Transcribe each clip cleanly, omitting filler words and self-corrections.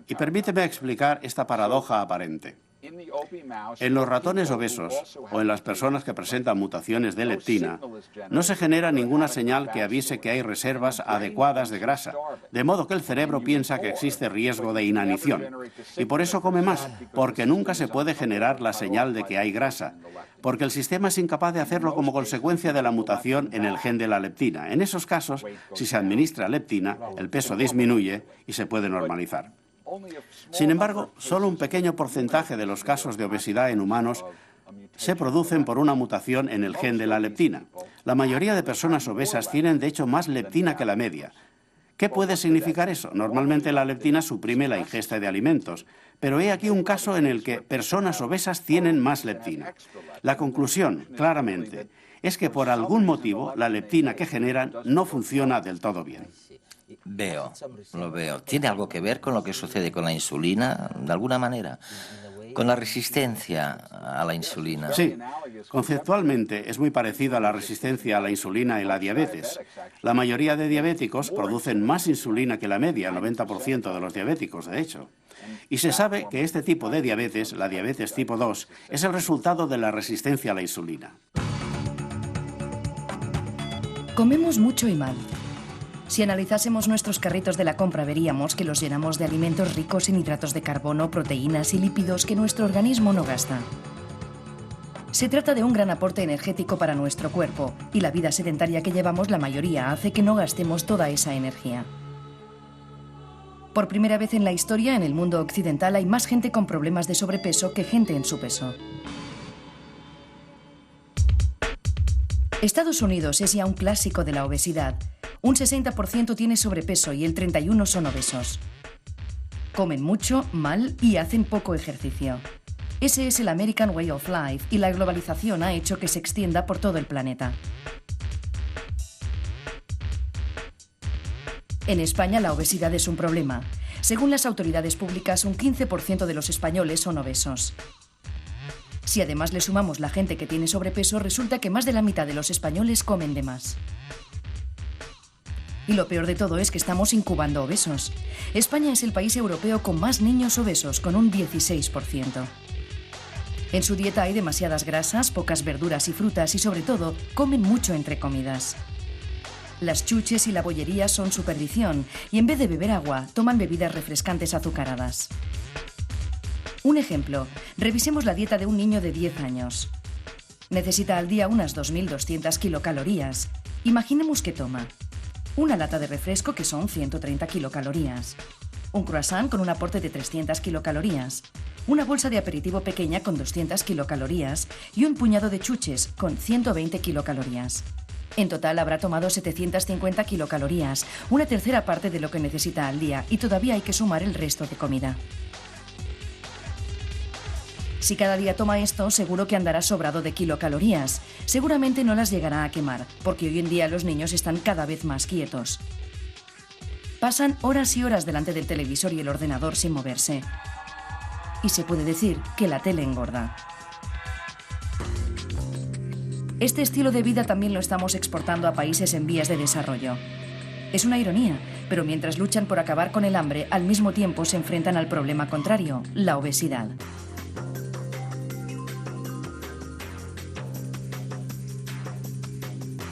Y permíteme explicar esta paradoja aparente. En los ratones obesos o en las personas que presentan mutaciones de leptina, no se genera ninguna señal que avise que hay reservas adecuadas de grasa, de modo que el cerebro piensa que existe riesgo de inanición. Y por eso come más, porque nunca se puede generar la señal de que hay grasa, porque el sistema es incapaz de hacerlo como consecuencia de la mutación en el gen de la leptina. En esos casos, si se administra leptina, el peso disminuye y se puede normalizar. Sin embargo, solo un pequeño porcentaje de los casos de obesidad en humanos se producen por una mutación en el gen de la leptina. La mayoría de personas obesas tienen, de hecho, más leptina que la media. ¿Qué puede significar eso? Normalmente la leptina suprime la ingesta de alimentos, pero he aquí un caso en el que personas obesas tienen más leptina. La conclusión, claramente, es que por algún motivo la leptina que generan no funciona del todo bien. Lo veo. ¿Tiene algo que ver con lo que sucede con la insulina, de alguna manera? Con la resistencia a la insulina. Sí, conceptualmente es muy parecido a la resistencia a la insulina y la diabetes. La mayoría de diabéticos producen más insulina que la media, el 90% de los diabéticos, de hecho. Y se sabe que este tipo de diabetes, la diabetes tipo 2, es el resultado de la resistencia a la insulina. Comemos mucho y mal. Si analizásemos nuestros carritos de la compra, veríamos que los llenamos de alimentos ricos en hidratos de carbono, proteínas y lípidos que nuestro organismo no gasta. Se trata de un gran aporte energético para nuestro cuerpo, y la vida sedentaria que llevamos la mayoría hace que no gastemos toda esa energía. Por primera vez en la historia, en el mundo occidental hay más gente con problemas de sobrepeso que gente en su peso. Estados Unidos es ya un clásico de la obesidad. Un 60% tiene sobrepeso y el 31% son obesos. Comen mucho, mal y hacen poco ejercicio. Ese es el American Way of Life y la globalización ha hecho que se extienda por todo el planeta. En España la obesidad es un problema. Según las autoridades públicas, un 15% de los españoles son obesos. Si además le sumamos la gente que tiene sobrepeso, resulta que más de la mitad de los españoles comen de más. Y lo peor de todo es que estamos incubando obesos. España es el país europeo con más niños obesos, con un 16%. En su dieta hay demasiadas grasas, pocas verduras y frutas y, sobre todo, comen mucho entre comidas. Las chuches y la bollería son su perdición y en vez de beber agua, toman bebidas refrescantes azucaradas. Un ejemplo, revisemos la dieta de un niño de 10 años. Necesita al día unas 2.200 kilocalorías. Imaginemos que toma una lata de refresco, que son 130 kilocalorías, un croissant con un aporte de 300 kilocalorías, una bolsa de aperitivo pequeña con 200 kilocalorías y un puñado de chuches con 120 kilocalorías. En total habrá tomado 750 kilocalorías, una tercera parte de lo que necesita al día, y todavía hay que sumar el resto de comida. Si cada día toma esto, seguro que andará sobrado de kilocalorías. Seguramente no las llegará a quemar, porque hoy en día los niños están cada vez más quietos. Pasan horas y horas delante del televisor y el ordenador sin moverse. Y se puede decir que la tele engorda. Este estilo de vida también lo estamos exportando a países en vías de desarrollo. Es una ironía, pero mientras luchan por acabar con el hambre, al mismo tiempo se enfrentan al problema contrario, la obesidad.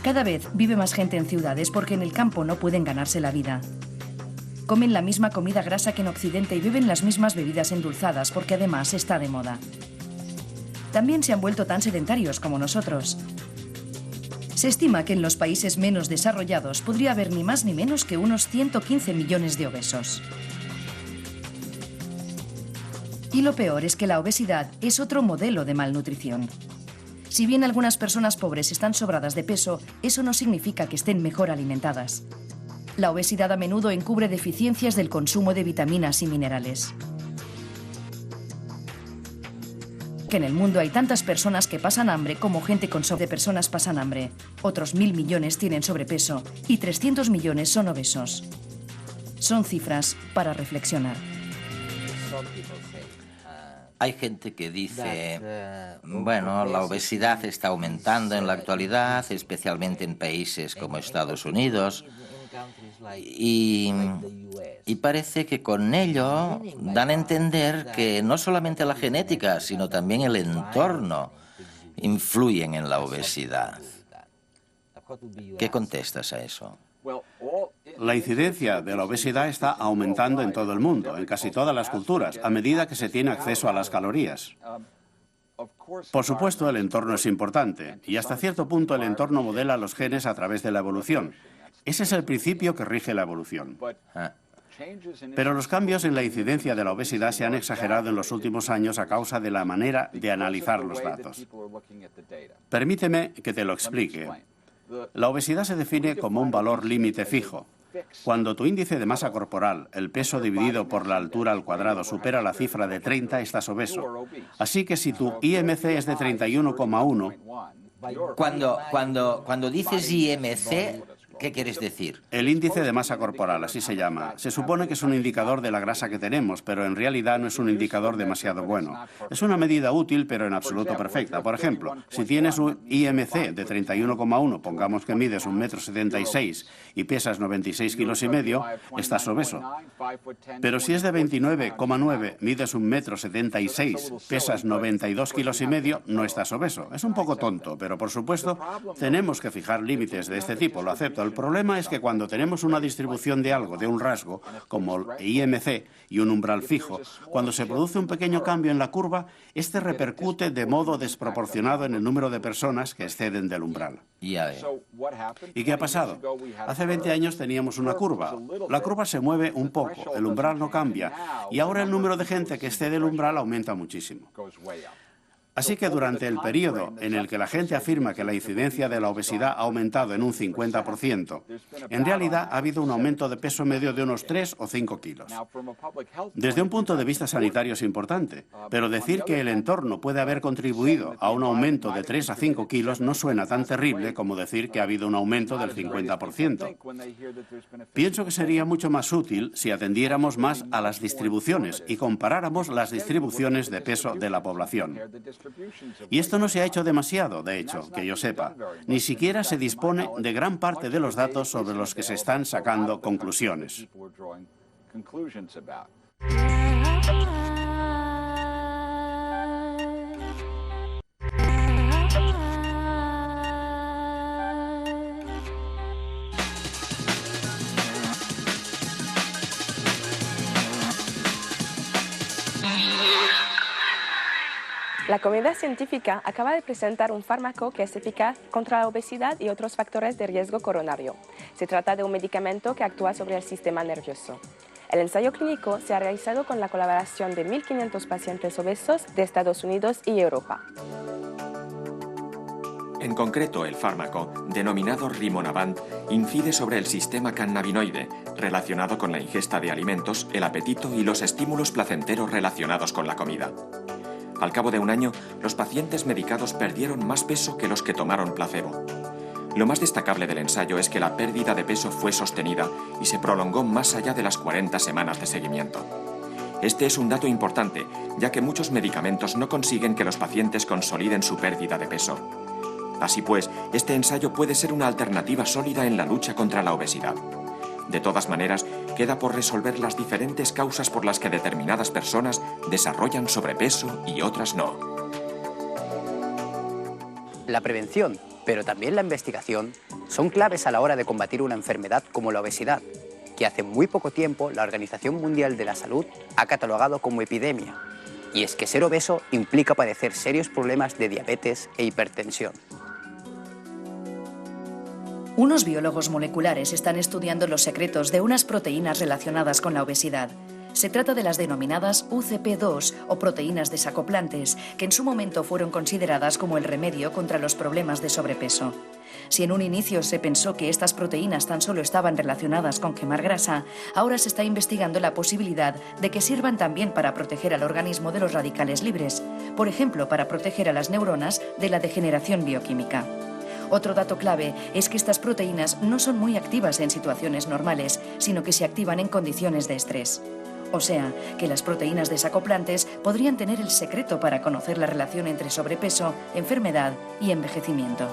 Cada vez vive más gente en ciudades porque en el campo no pueden ganarse la vida. Comen la misma comida grasa que en Occidente y beben las mismas bebidas endulzadas porque además está de moda. También se han vuelto tan sedentarios como nosotros. Se estima que en los países menos desarrollados podría haber ni más ni menos que unos 115 millones de obesos. Y lo peor es que la obesidad es otro modelo de malnutrición. Si bien algunas personas pobres están sobradas de peso, eso no significa que estén mejor alimentadas. La obesidad a menudo encubre deficiencias del consumo de vitaminas y minerales. Que en el mundo hay tantas personas que pasan hambre como gente con sobrepeso. De personas pasan hambre. Otros 1.000 millones tienen sobrepeso y 300 millones son obesos. Son cifras para reflexionar. Hay gente que dice, bueno, la obesidad está aumentando en la actualidad, especialmente en países como Estados Unidos. Y parece que con ello dan a entender que no solamente la genética, sino también el entorno influyen en la obesidad. ¿Qué contestas a eso? La incidencia de la obesidad está aumentando en todo el mundo, en casi todas las culturas, a medida que se tiene acceso a las calorías. Por supuesto, el entorno es importante, y hasta cierto punto el entorno modela los genes a través de la evolución. Ese es el principio que rige la evolución. Pero los cambios en la incidencia de la obesidad se han exagerado en los últimos años a causa de la manera de analizar los datos. Permíteme que te lo explique. La obesidad se define como un valor límite fijo. Cuando tu índice de masa corporal, el peso dividido por la altura al cuadrado, supera la cifra de 30, estás obeso. Así que si tu IMC es de 31,1... Cuando dices IMC, ¿qué quieres decir? El índice de masa corporal, así se llama. Se supone que es un indicador de la grasa que tenemos, pero en realidad no es un indicador demasiado bueno. Es una medida útil, pero en absoluto perfecta. Por ejemplo, si tienes un IMC de 31,1, pongamos que mides 1,76 m y pesas 96,5 kilos, estás obeso. Pero si es de 29,9, mides 1,76 m, pesas 92,5 kilos, no estás obeso. Es un poco tonto, pero por supuesto tenemos que fijar límites de este tipo, lo acepto. El problema es que cuando tenemos una distribución de algo, de un rasgo, como el IMC y un umbral fijo, cuando se produce un pequeño cambio en la curva, este repercute de modo desproporcionado en el número de personas que exceden del umbral. Ya veo. ¿Y qué ha pasado? Hace 20 años teníamos una curva. La curva se mueve un poco, el umbral no cambia, y ahora el número de gente que excede el umbral aumenta muchísimo. Así que durante el periodo en el que la gente afirma que la incidencia de la obesidad ha aumentado en un 50%, en realidad ha habido un aumento de peso medio de unos 3 o 5 kilos. Desde un punto de vista sanitario es importante, pero decir que el entorno puede haber contribuido a un aumento de 3 a 5 kilos no suena tan terrible como decir que ha habido un aumento del 50%. Pienso que sería mucho más útil si atendiéramos más a las distribuciones y comparáramos las distribuciones de peso de la población. Y esto no se ha hecho demasiado, de hecho, que yo sepa. Ni siquiera se dispone de gran parte de los datos sobre los que se están sacando conclusiones. La comunidad científica acaba de presentar un fármaco que es eficaz contra la obesidad y otros factores de riesgo coronario. Se trata de un medicamento que actúa sobre el sistema nervioso. El ensayo clínico se ha realizado con la colaboración de 1.500 pacientes obesos de Estados Unidos y Europa. En concreto, el fármaco, denominado Rimonabant, incide sobre el sistema cannabinoide, relacionado con la ingesta de alimentos, el apetito y los estímulos placenteros relacionados con la comida. Al cabo de un año, los pacientes medicados perdieron más peso que los que tomaron placebo. Lo más destacable del ensayo es que la pérdida de peso fue sostenida y se prolongó más allá de las 40 semanas de seguimiento. Este es un dato importante, ya que muchos medicamentos no consiguen que los pacientes consoliden su pérdida de peso. Así pues, este ensayo puede ser una alternativa sólida en la lucha contra la obesidad. De todas maneras, queda por resolver las diferentes causas por las que determinadas personas desarrollan sobrepeso y otras no. La prevención, pero también la investigación, son claves a la hora de combatir una enfermedad como la obesidad, que hace muy poco tiempo la Organización Mundial de la Salud ha catalogado como epidemia. Y es que ser obeso implica padecer serios problemas de diabetes e hipertensión. Unos biólogos moleculares están estudiando los secretos de unas proteínas relacionadas con la obesidad. Se trata de las denominadas UCP2 o proteínas desacoplantes, que en su momento fueron consideradas como el remedio contra los problemas de sobrepeso. Si en un inicio se pensó que estas proteínas tan solo estaban relacionadas con quemar grasa, ahora se está investigando la posibilidad de que sirvan también para proteger al organismo de los radicales libres, por ejemplo, para proteger a las neuronas de la degeneración bioquímica. Otro dato clave es que estas proteínas no son muy activas en situaciones normales, sino que se activan en condiciones de estrés. O sea, que las proteínas desacoplantes podrían tener el secreto para conocer la relación entre sobrepeso, enfermedad y envejecimiento.